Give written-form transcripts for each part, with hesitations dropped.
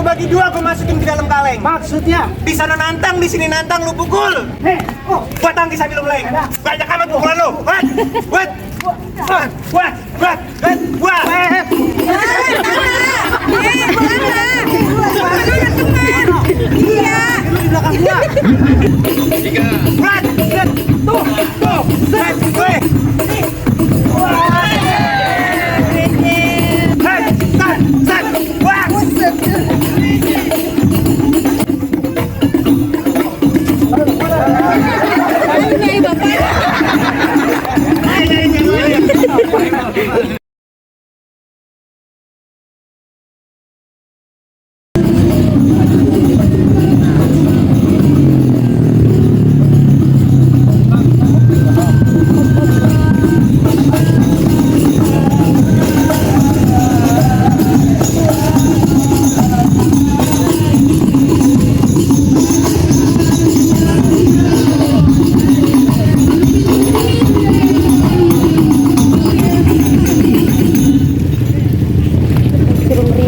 Gua bagi dua, gua masukin ke dalam kaleng. Maksudnya? Di sana nantang, di sini nantang, lu pukul. Gua tangkis sambil lu mulai. Banyak amat pukulan lu. Buat.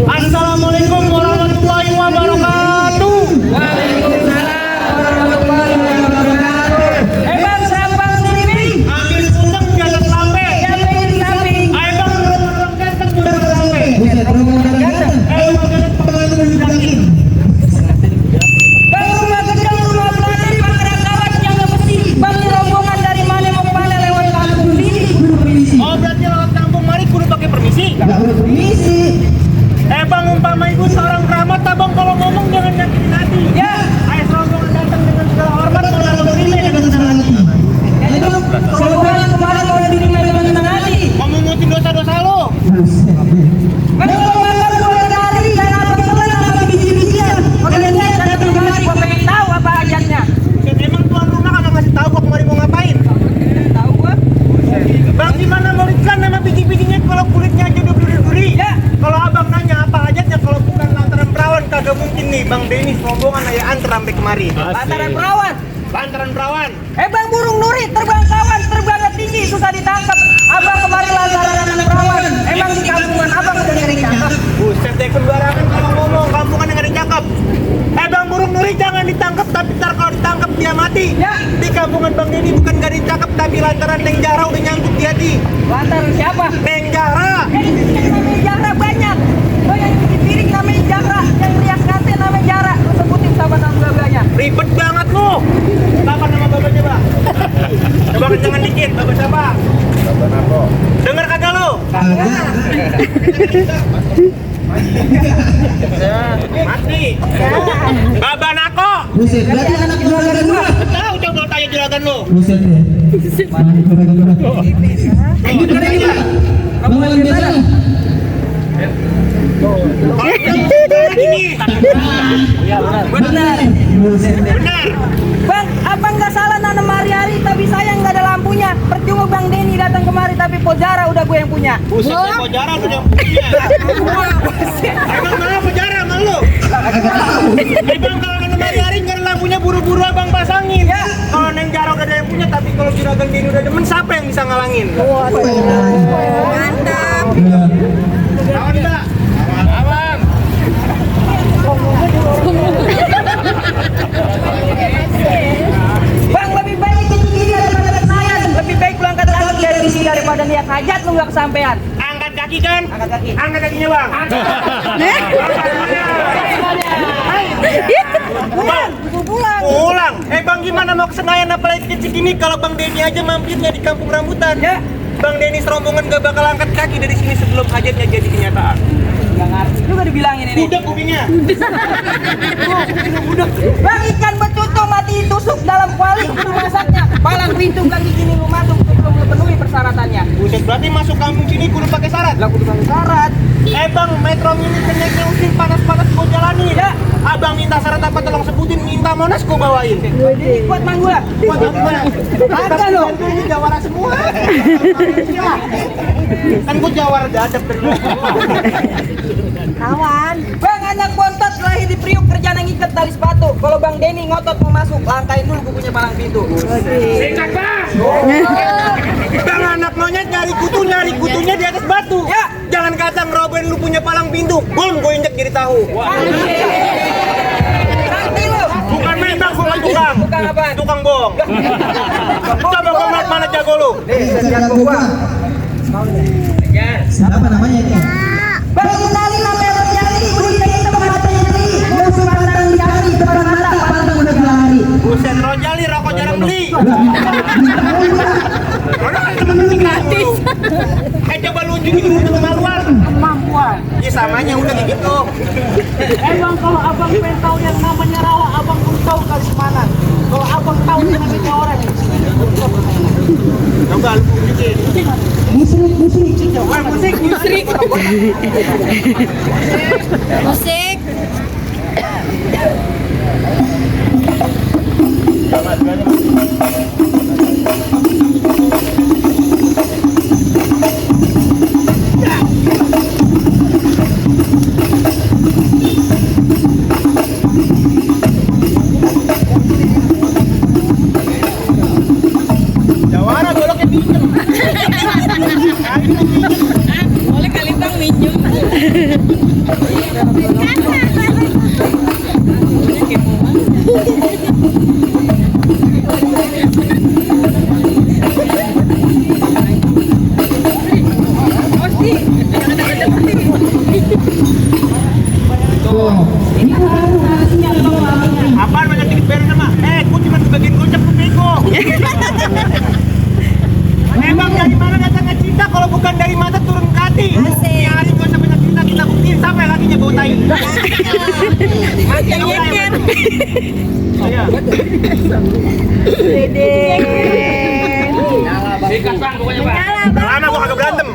Assalamualaikum warahmatullahi wabarakatuh. Bang, siapa sendiri? Ambil pundak di atas lampe. Siapa yang di samping? Ayo bang, orang ganteng di atas lampe. Bang, rumah kecil, rumah pelatih, pakai kawat yang nggak mesti. Bang, ini rombongan dari mana mau kemana lewat kampung sini? Oh berarti lewat kampung mari kudu pakai permisi? Nggak perlu permisi. Bang, umpama ibu seorang keramat, abang kalau ngomong jangan nyakitin hati. Ya. Ayo rombongan datang dengan segala hormat, mau lalu bernilai dengan senang hati. Itu rombongan kemarin mau diterima dengan senang hati. Mau mengutin dosa-dosa lo. Bang, kalau makan boleh lari dan apa teman apa biji-bijian. Kalian lihat ada pribadi, gua pengen tahu apa hajatnya. Emang tuan rumah kagak ngasih tahu kok kemarin mau ngapain? Tahu gua? Bang, gimana mau ikan nama biji-bijinya kalau kulitnya aja udah duri-duri? Ya. Kalau abang nanya apa hajatnya, kalau bukan lantaran perawan kagak mungkin nih Bang Denis rombongan ayah antar sampai kemari. Lantaran perawan. Lantaran perawan. Bang, burung nuri terbang kawan, terbangnya tinggi, susah ditangkap. Abang kemarin lantaran anak perawan. Emang di kampungan abang udah nyari cakep. Buset deh, sembarangan kalau ngomong, kampungan yang ada cakep. Bang, burung nuri jangan ditangkap, tapi ntar kalau ditangkap dia mati. Ya. Di kampungan Bang Deni bukan gak ditangkap, tapi lantaran Neng Jara udah nyangkut di hati. Lantaran siapa? Neng Jara. Di sini namanya Jara banyak. Oh, yang cuci piring namanya Jara, yang rias kantin namanya Jara. Lu sebutin sama nama babanya. Ribet banget lu. Apa nama babanya, Bang? Coba kencengan dikit, baba siapa? Baba Nako. Dengar kagak lu? Mati. Baba Nako. Buset, berarti anak juragan gua. Tahu coba tanya juragan lu. Buset deh. Mana juragan gua? Ini juragan gua. Rombongan biasa. Benar. Benar. Bang, abang nggak salah nanam hari-hari, tapi sayang nggak ada lampunya. Percuma Bang Deni datang kemari, tapi Pojara udah gue yang punya. Buset, Pojara udah yang punya. Emang mana Pojara sama lu? Emang kalau nanam hari-hari nggak ada lampunya, buru-buru abang pasangin. Ya. Kalau Neng Jara udah ada yang punya, tapi kalau juragan Deni udah demen, siapa yang bisa ngalangin? Mantap. Awan Mbak. Awan. Bang, lebih baik itu gini daripada kenayan. Lebih baik pulang ke tangan dari sini daripada lihat hajat lu nggak kesampean. Angkat kaki kan? Angkat kaki. Angkat kakinya bang. Pulang, pulang. Pulang. Bang, gimana mau ke Senayan apalagi ke Cikini kalau Bang Deni aja mampirnya di Kampung Rambutan? Ya. Bang Deni serombongan gak bakal angkat kaki dari sini sebelum hajatnya jadi kenyataan. Nggak ngerti juga dibilangin ini. Budak kupingnya. Bang, ikan betutu mati tusuk dalam kuali kudu masaknya. Palang pintu kaki gini lu masuk sebelum lu penuhi persyaratannya. Buset, berarti masuk kampung sini kudu pakai syarat. Lah kudu pakai syarat. Bang, Metro Mini kenyeknya usin panas-panas kau jalani. Ya. Abang minta syarat apa tolong sebutin, minta Monas kau bawain. Ini kuat manggula. Buat apa? Ada loh. Ini jawara semua. Kan gua jawara dadap dari lu. Kawan. Bang, anak bontot lahir di Priuk kerjaan yang ikat tali sepatu. Kalau Bang Denny ngotot mau masuk, langkain dulu bukunya palang pintu. Singkat bang. Bang anak monyet nyari kutunya di atas batu. Ya. Jangan kacang Robin lu punya palang pintu. Bom gue injek jadi tahu. Nanti lu. Bukan main bang, bukan tukang. Tukang apaan? Tukang bohong. Coba kau lihat mana jago lu. Jago gua. Siapa namanya ini? Bang kenali nama yang terjadi. Udah kita matanya nih. Musuh pantang jari depan mata pantang udah berlari. Buset Rojali rokok jarang beli. Orang kan temen gratis. Coba lu unjukin dulu kemampuan. Ya samanya udah kayak gitu. Bang, kalau abang pengen tahu yang namanya rawa, abang pun tahu kali mana. Kalau abang tahu yang namanya orang, Coba lu unjukin. Wah, musik. Musik. Jawara goloknya pinjem. Boleh kali bang minjem. Apaan banyak dikit bayar sama? Gua cuma sebagian gocap lu bego. Emang dari mana datangnya cinta kalau bukan dari mata turun ke hati? Nyari gua sampai cinta kita buktiin sampai lakinya bau tai. Makin nyeker. Iya. sikat bang pokoknya bang. Lama gua kagak berantem.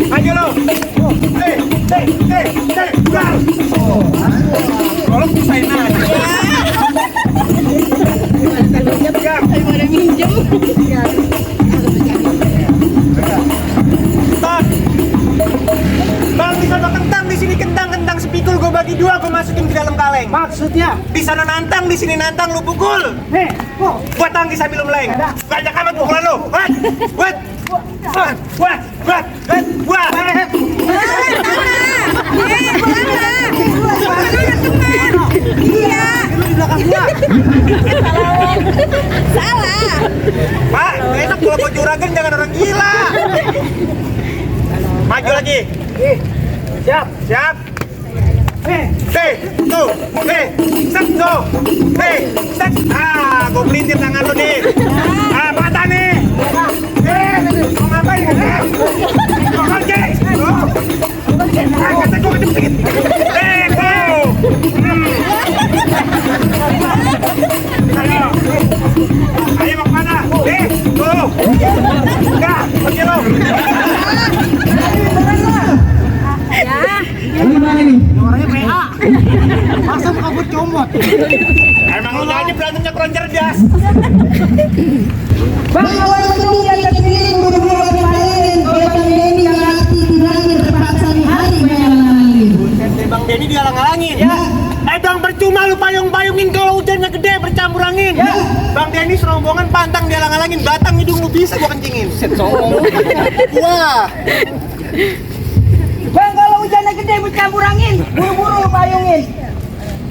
Ayo lo. Bang. Kalau pisahin aja. Stop. Bang, di sana kentang, di sini kentang sepikul gua bagi dua, gua masukin ke dalam kaleng. Maksudnya, Di sana nantang, di sini nantang, lu pukul. kok Gua tangkis sambil lu meleng. Banyak amat pukulan lu. Buat. Salah. Pak, besok kalau mau juragan jangan orang gila. Maju lagi. siap. Siap. Set. Gua pelintir tangan lu nih. Patah nih. Mau ngapain? Mau ngojek. Kata gua kecil sedikit. Go. Ayo mau kemana? Go. Enggak, pergi lu. Gimana nih? Masa muka gue comot. Emang lu aja berantemnya kurang cerdas. Bang awal ini yang kecil buru-buru kemarin. Kalau Bang Denny yang hati bilangin terpaksa di hari bayangin. Bang Denny dihalang-halangin. Ya. Bang percuma lu payung-payungin kalau hujannya gede bercampur angin. Ya. Bang Denny serombongan pantang dihalang-halangin, batang hidung lu bisa gua kencingin. Wah. Bang kalau hujannya gede bercampur angin, buru-buru lu payungin.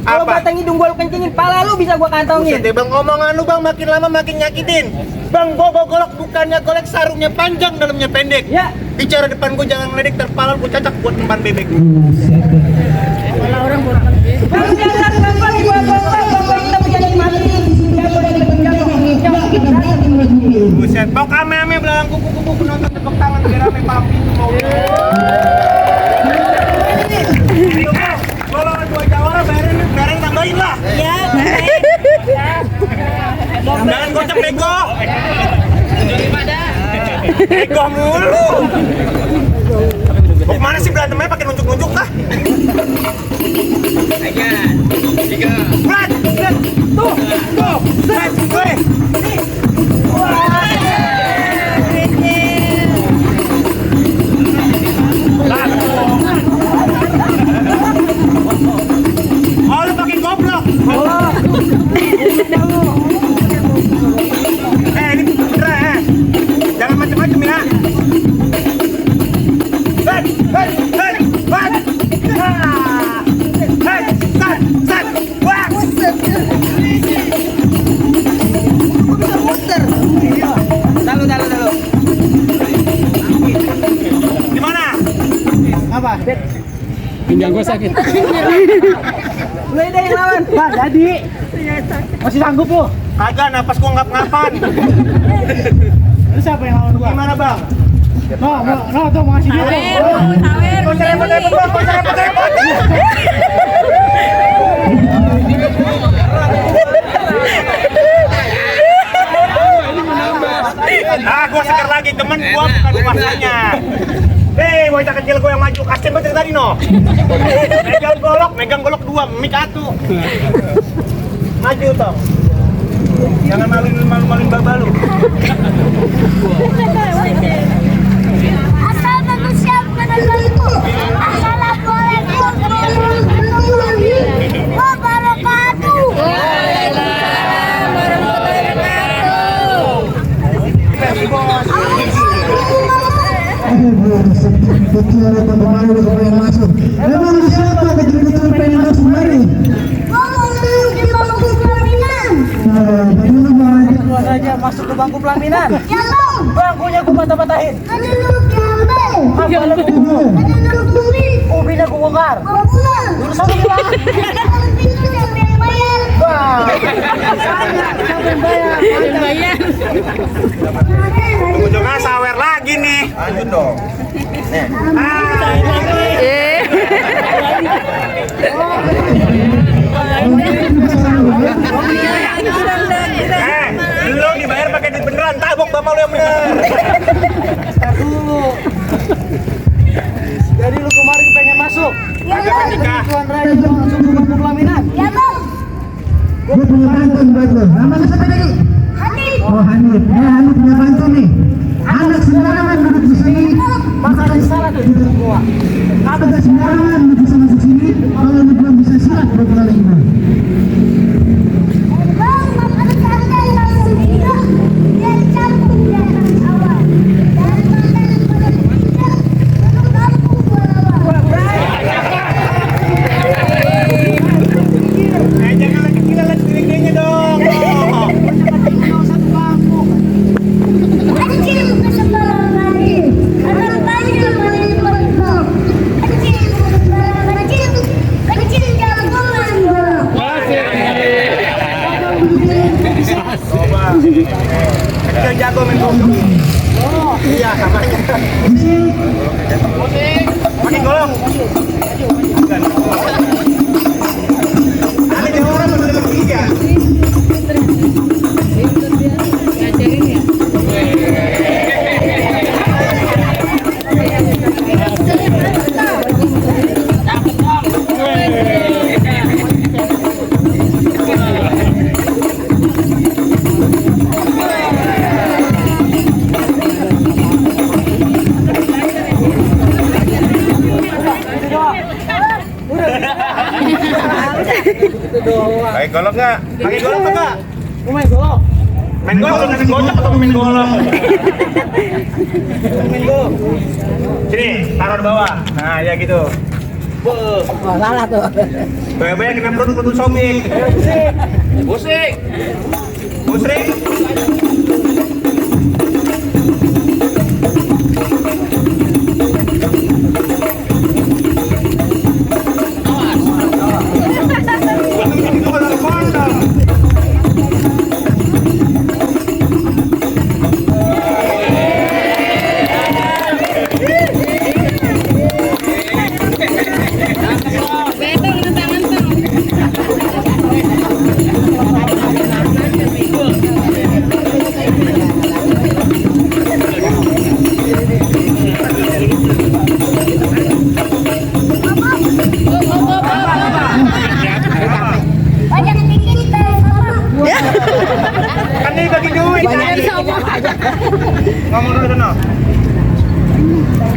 Kalau Apa? batang hidung gua lu kencingin, pala lu bisa gua kantongin. Buset deh bang, omongan lu bang makin lama makin nyakitin. Bang, gua golok bukannya golek, sarungnya panjang dalamnya pendek. Ya. Bicara depan gua jangan ngeledek, terpala gua cacak buat tempat bebek. Bang jangan gampang gua bapak kita menjadi mati. Jatuh dari penjatuh menginjak kita datang di mulut bumi. Buset, bang ame-ame belalang kuku-kuku penonton tepuk tangan biar rame palang pintu mau. Ayo bang, golongan dua jawara bayarin tambahin lah. Ya, Jangan gocap bego. Bego mulu. Mau kemana sih berantemnya pakai nunjuk-nunjuk kah? Aja. 3. Berat. Gua sakit. Lu ide yang lawan. Bang, jadi. Masih sanggup lu? Kagak, napas gua ngap-ngapan. Lu siapa yang lawan gua? Gimana bang? No, tuh mau ngasih duit. Sawer. Kau repot-repot bang, kau repot-repot. Gua seger lagi, temen gua bukan masanya. Hei, bocah kecil gua yang maju, kasih betul tadi no. Megang golok 2, mik 1. Maju tong. Jangan malu-maluin baba lu. Assalamualaikum warahmatullahi wabarakatuh. Waalaikumsalam warahmatullahi Memang siapa betul-betul pengen masuk mari? Gua saja masuk ke bangku pelaminan. Ya bang, Bangkunya gua patah-patahin. ada duduk diambil, Apa lu? ada duduk turi, Ubinya gua bongkar. mau pulang, Urusan lu bang. ada pintu siapa yang bayar? Bang. Siapa yang bayar? Bayar. Ujungnya sawer lagi nih. Lanjut dong. Lu dibayar pakai duit beneran, tabung bapak lu yang bener. Ntar dulu. Jadi lu kemarin pengen masuk. Ya bang, Nikah. Tuan Raja langsung ke bangku pelaminan. ya bang, Gue punya pantun buat lo. Namanya siapa tadi? Hanif, Oh Hanif. Hanif punya pantun nih. Anak sembarangan duduk di sini. Makanan salah tuh duduk gua. Anak sembarangan bisa masuk sini. Kalau lu belum bisa silat berpulang lagi. bang, makanan santai langsung hidup, biar campur di atas awal, dari makanan pada tidak, lalu kampung bola. Jangan lagi gila lagi dirinya dong. Kecil bukan sembarang lagi, anak banyak main football. Kecil bukan sembarang kecil, kecil jagoan bola. Coba. Kecil jago main golok. Oh, iya namanya. Pakai golok. Ada dia orang udah lebih ya. Ngajarin ya. Pakai golok nggak? Pakai golok enggak? Lu main golok. Main golok atau main gocap atau main golok? Main golok. Sini, taruh di bawah. Nah, ya gitu. Wah, salah tuh. Banyak-banyak kena perut somik. Busik. Busrik. Betul dengan tangan tuh. Banyak dikit dari sama. Kan ini bagi duit. Ngomong dulu sono.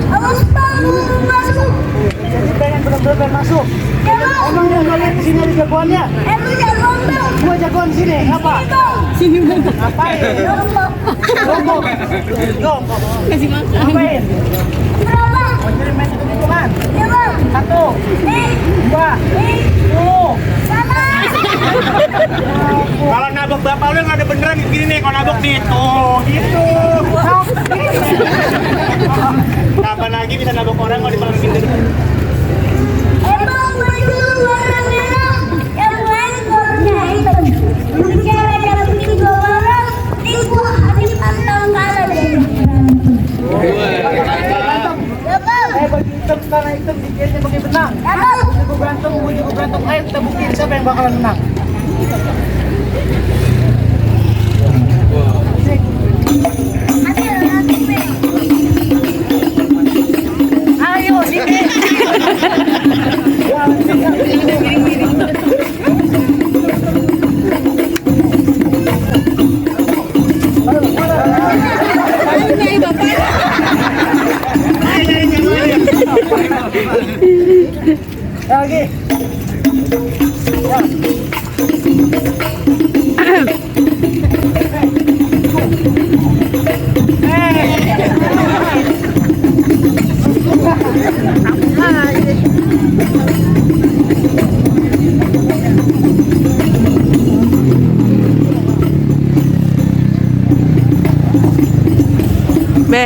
Awas bang, mau masuk. Jadi pengen bener-bener pengen masuk. Ya bang, Emang yang gak lihat di sini ada jagoannya? emang jagoan bang. Gua jagoan sini, apa? Sini bang, Sini bang. Ngapain? lombok. Lombok. Lombok. Kasih makan. Ngapain? Berapa? Mau jadi main hitung-hitungan. Ya bang, 1, eh, 2, eh, 10. sama. Kalau nabok bapak lu yang ada beneran gini nih, kalau nabok nih, tuh gitu. Kapan lagi bisa nabok orang kalau dipanggil gitu? Bang, baju warna merah, yang lain warna hitam. Bicara dalam tiga orang, ibu habis pantang kalah dari berantem. Gagal. Baju hitam karena hitam dikiranya pakai benang. Gagal. Jago berantem. Ayo kita buktiin siapa yang bakalan menang. Ayo, dikit. Lagi. Be.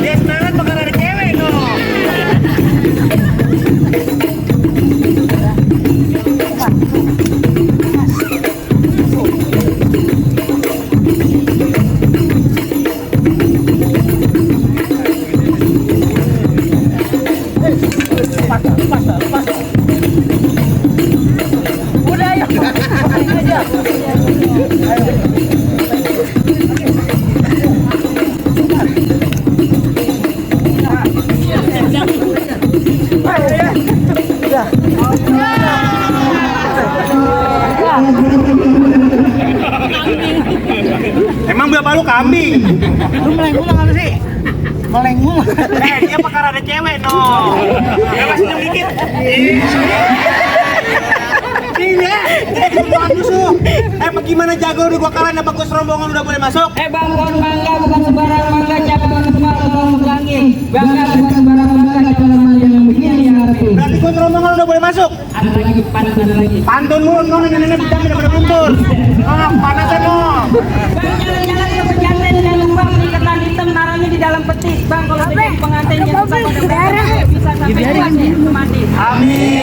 Dia semangat bakal ada cewek no. Udah ayo. Ini aja. Emang bapak lu kambing? Lu melengkung apa sih? Melengkung. Dia bakal ada cewek no. Ya masih jauh dikit. Iya. Musuh. Bagaimana jago udah gua kalah apa gua serombongan udah boleh masuk? Bang, kon bangga bukan sembarang bangga, jangan semua ngomong langit. Bangga bukan sembarang bangga, jangan yang begini yang ngerti. Berarti gua serombongan udah boleh masuk. Ada lagi pantun lagi. Pantun lu, nenek bicara udah pada kumpul. Panasan lo. Bang, jalan-jalan ke pesantren dan lupa beli ketan hitam naruhnya di dalam peti. Bang, kalau jadi pengantin jangan lupa pada bisa sampai puas ya, mati. Amin.